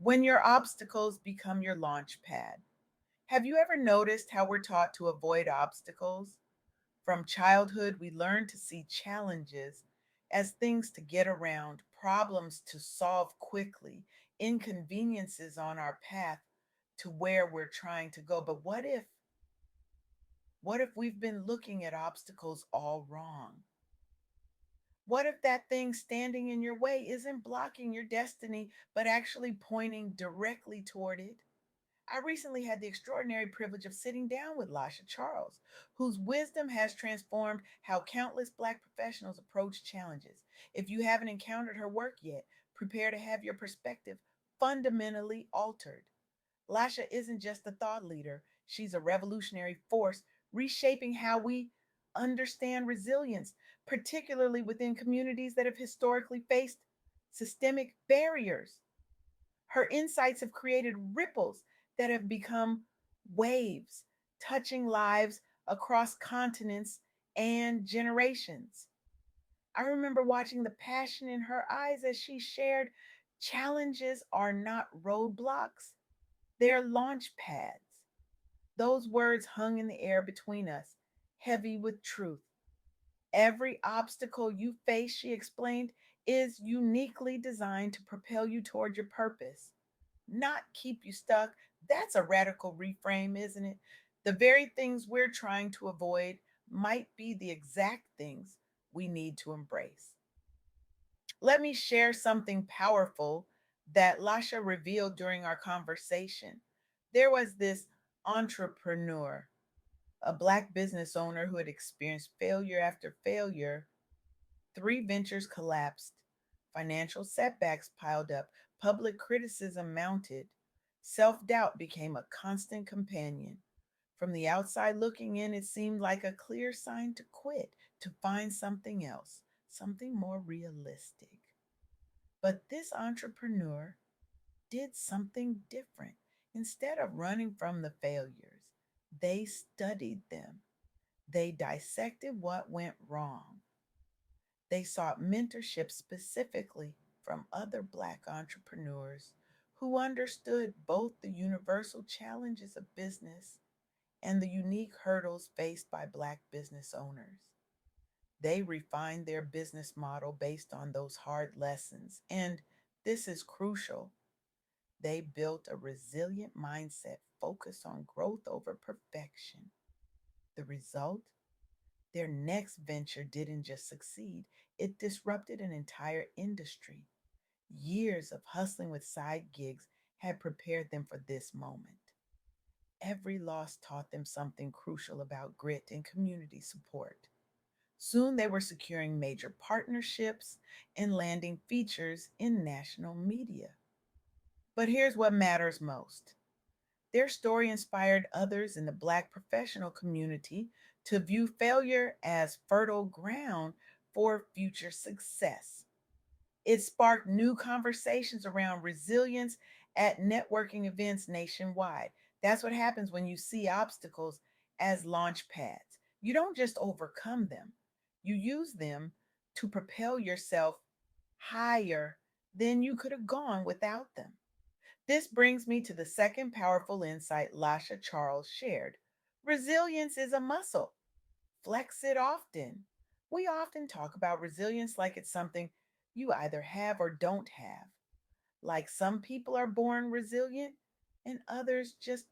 When your obstacles become your launch pad. Have you ever noticed how we're taught to avoid obstacles? From childhood, we learn to see challenges as things to get around, problems to solve quickly, inconveniences on our path to where we're trying to go. But what if we've been looking at obstacles all wrong? What if that thing standing in your way isn't blocking your destiny, but actually pointing directly toward it? I recently had the extraordinary privilege of sitting down with Lasha Charles, whose wisdom has transformed how countless Black professionals approach challenges. If you haven't encountered her work yet, prepare to have your perspective fundamentally altered. Lasha isn't just a thought leader, she's a revolutionary force reshaping how we understand resilience, particularly within communities that have historically faced systemic barriers. Her insights have created ripples that have become waves, touching lives across continents and generations. I remember watching the passion in her eyes as she shared challenges are not roadblocks, they're launch pads. Those words hung in the air between us, heavy with truth. Every obstacle you face, she explained, is uniquely designed to propel you toward your purpose, not keep you stuck. That's a radical reframe, isn't it? The very things we're trying to avoid might be the exact things we need to embrace. Let me share something powerful that Lasha revealed during our conversation. There was this entrepreneur, a Black business owner who had experienced failure after failure. Three ventures collapsed, financial setbacks piled up, public criticism mounted, self doubt became a constant companion. From the outside looking in, it seemed like a clear sign to quit, to find something else, something more realistic. But this entrepreneur did something different. Instead of running from the failures, they studied them. They dissected what went wrong. They sought mentorship specifically from other Black entrepreneurs who understood both the universal challenges of business and the unique hurdles faced by Black business owners. They refined their business model based on those hard lessons. And this is crucial. They built a resilient mindset focused on growth over perfection. The result? Their next venture didn't just succeed, it disrupted an entire industry. Years of hustling with side gigs had prepared them for this moment. Every loss taught them something crucial about grit and community support. Soon they were securing major partnerships and landing features in national media. But here's what matters most: their story inspired others in the Black professional community to view failure as fertile ground for future success. It sparked new conversations around resilience at networking events nationwide. That's what happens when you see obstacles as launch pads. You don't just overcome them, you use them to propel yourself higher than you could have gone without them. This brings me to the second powerful insight Lasha Charles shared. Resilience is a muscle. Flex it often. We often talk about resilience like it's something you either have or don't have. Like some people are born resilient and others just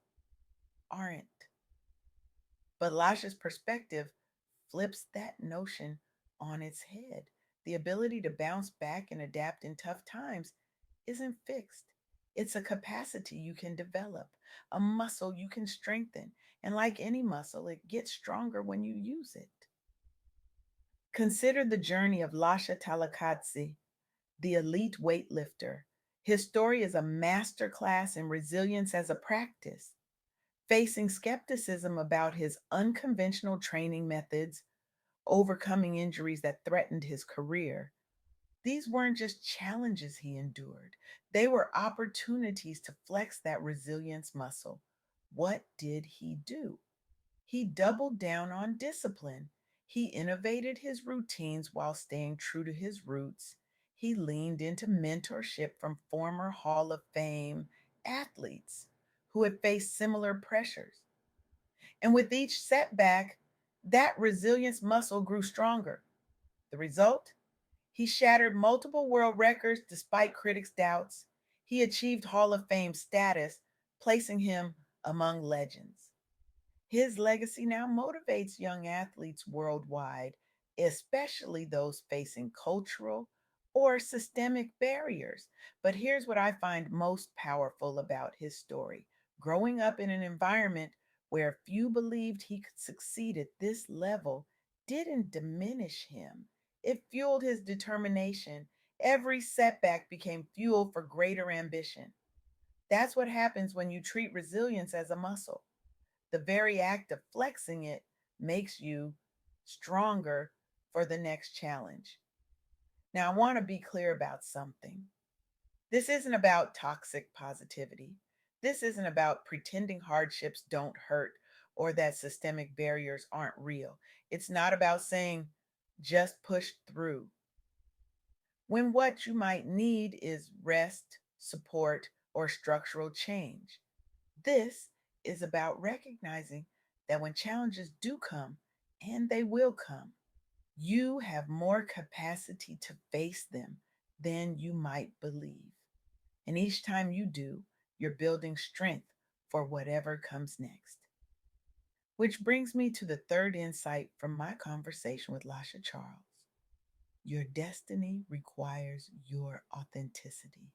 aren't. But Lasha's perspective flips that notion on its head. The ability to bounce back and adapt in tough times isn't fixed. It's a capacity you can develop, a muscle you can strengthen. And like any muscle, it gets stronger when you use it. Consider the journey of Lasha Talakadze, the elite weightlifter. His story is a masterclass in resilience as a practice. Facing skepticism about his unconventional training methods, overcoming injuries that threatened his career, these weren't just challenges he endured, they were opportunities to flex that resilience muscle. What did he do? He doubled down on discipline. He innovated his routines while staying true to his roots. He leaned into mentorship from former Hall of Fame athletes who had faced similar pressures. And with each setback, that resilience muscle grew stronger. The result? He shattered multiple world records despite critics' doubts. He achieved Hall of Fame status, placing him among legends. His legacy now motivates young athletes worldwide, especially those facing cultural or systemic barriers. But here's what I find most powerful about his story. Growing up in an environment where few believed he could succeed at this level didn't diminish him, it fueled his determination. Every setback became fuel for greater ambition. That's what happens when you treat resilience as a muscle. The very act of flexing it makes you stronger for the next challenge. Now, I want to be clear about something. This isn't about toxic positivity. This isn't about pretending hardships don't hurt or that systemic barriers aren't real. It's not about saying just push through when what you might need is rest, support, or structural change. This is about recognizing that when challenges do come, and they will come, you have more capacity to face them than you might believe. And each time you do, you're building strength for whatever comes next. Which brings me to the third insight from my conversation with Lasha Charles. Your destiny requires your authenticity.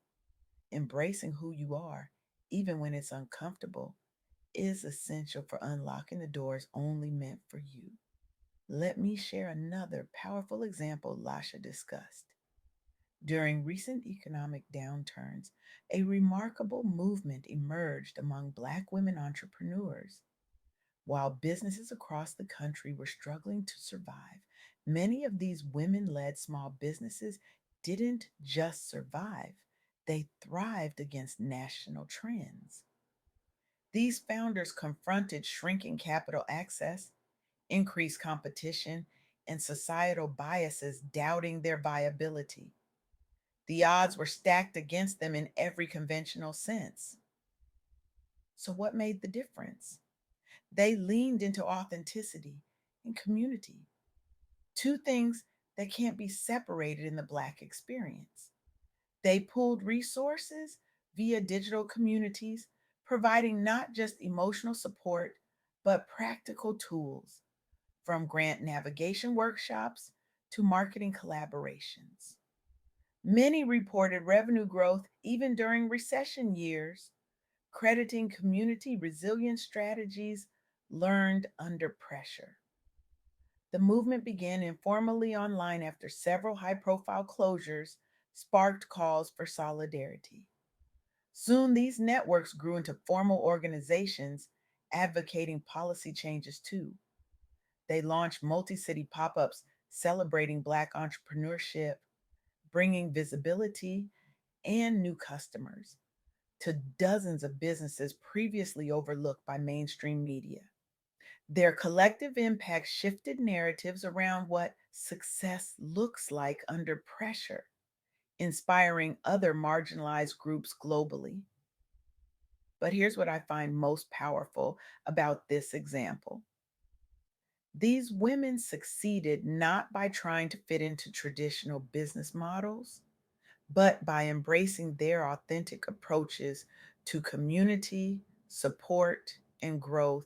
Embracing who you are, even when it's uncomfortable, is essential for unlocking the doors only meant for you. Let me share another powerful example Lasha discussed. During recent economic downturns, a remarkable movement emerged among Black women entrepreneurs. While businesses across the country were struggling to survive, many of these women led small businesses didn't just survive, they thrived against national trends. These founders confronted shrinking capital access, increased competition, and societal biases doubting their viability. The odds were stacked against them in every conventional sense. So, what made the difference? They leaned into authenticity and community, two things that can't be separated in the Black experience. They pooled resources via digital communities, providing not just emotional support, but practical tools from grant navigation workshops to marketing collaborations. Many reported revenue growth even during recession years, crediting community resilience strategies learned under pressure. The movement began informally online after several high profile closures sparked calls for solidarity. Soon, these networks grew into formal organizations advocating policy changes too. They launched multi city pop ups celebrating Black entrepreneurship, bringing visibility and new customers to dozens of businesses previously overlooked by mainstream media. Their collective impact shifted narratives around what success looks like under pressure, inspiring other marginalized groups globally. But here's what I find most powerful about this example. These women succeeded not by trying to fit into traditional business models, but by embracing their authentic approaches to community, support, and growth.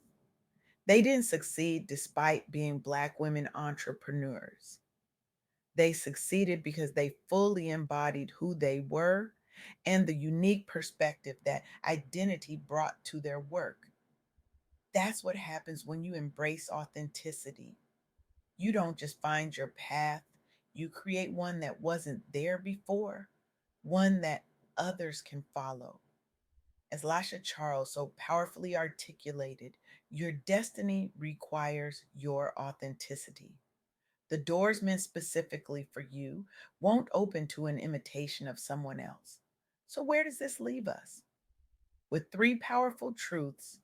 They didn't succeed despite being Black women entrepreneurs. They succeeded because they fully embodied who they were and the unique perspective that identity brought to their work. That's what happens when you embrace authenticity. You don't just find your path, you create one that wasn't there before, one that others can follow. As Lasha Charles so powerfully articulated, your destiny requires your authenticity. The doors meant specifically for you won't open to an imitation of someone else. So, where does this leave us? With three powerful truths: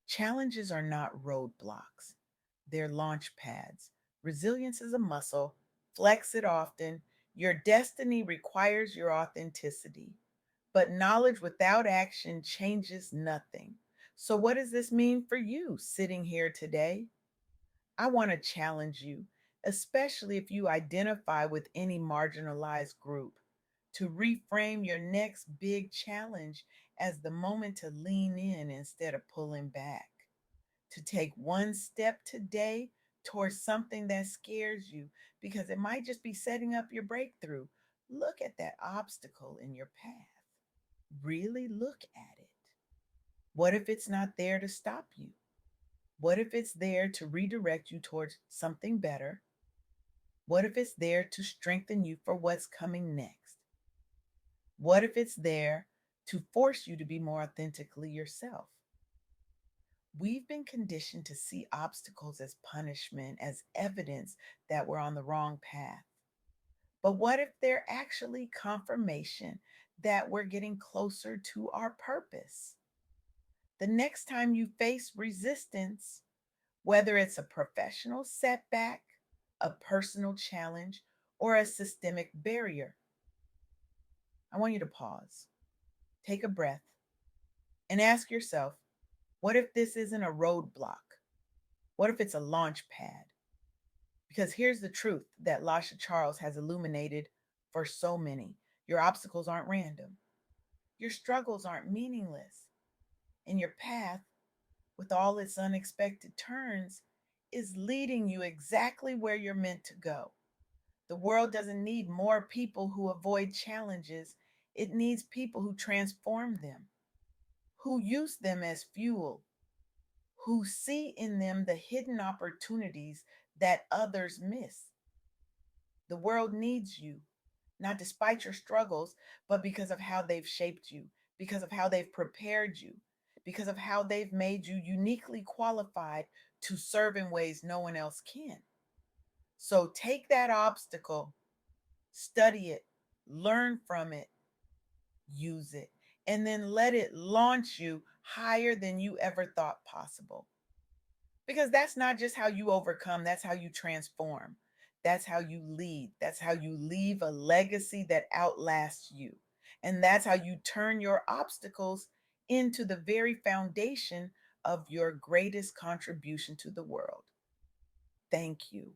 challenges are not roadblocks, they're launch pads. Resilience is a muscle, flex it often, Your destiny requires your authenticity, but knowledge without action changes nothing. So, what does this mean for you sitting here today? I want to challenge you, especially if you identify with any marginalized group, to reframe your next big challenge as the moment to lean in instead of pulling back, to take one step today towards something that scares you because it might just be setting up your breakthrough. Look at that obstacle in your path. Really look at it. What if it's not there to stop you? What if it's there to redirect you towards something better? What if it's there to strengthen you for what's coming next? What if it's there to force you to be more authentically yourself? We've been conditioned to see obstacles as punishment, as evidence that we're on the wrong path. But what if they're actually confirmation that we're getting closer to our purpose? The next time you face resistance, whether it's a professional setback, a personal challenge, or a systemic barrier, I want you to pause, take a breath, and ask yourself, what if this isn't a roadblock? What if it's a launch pad? Because here's the truth that Lasha Charles has illuminated for so many: your obstacles aren't random, your struggles aren't meaningless, and your path, with all its unexpected turns, is leading you exactly where you're meant to go. The world doesn't need more people who avoid challenges, it needs people who transform them, who use them as fuel, who see in them the hidden opportunities that others miss. The world needs you, not despite your struggles, but because of how they've shaped you, because of how they've prepared you, because of how they've made you uniquely qualified to serve in ways no one else can. So take that obstacle, study it, learn from it, use it, and then let it launch you higher than you ever thought possible. Because that's not just how you overcome, that's how you transform. That's how you lead. That's how you leave a legacy that outlasts you. And that's how you turn your obstacles into the very foundation of your greatest contribution to the world. Thank you.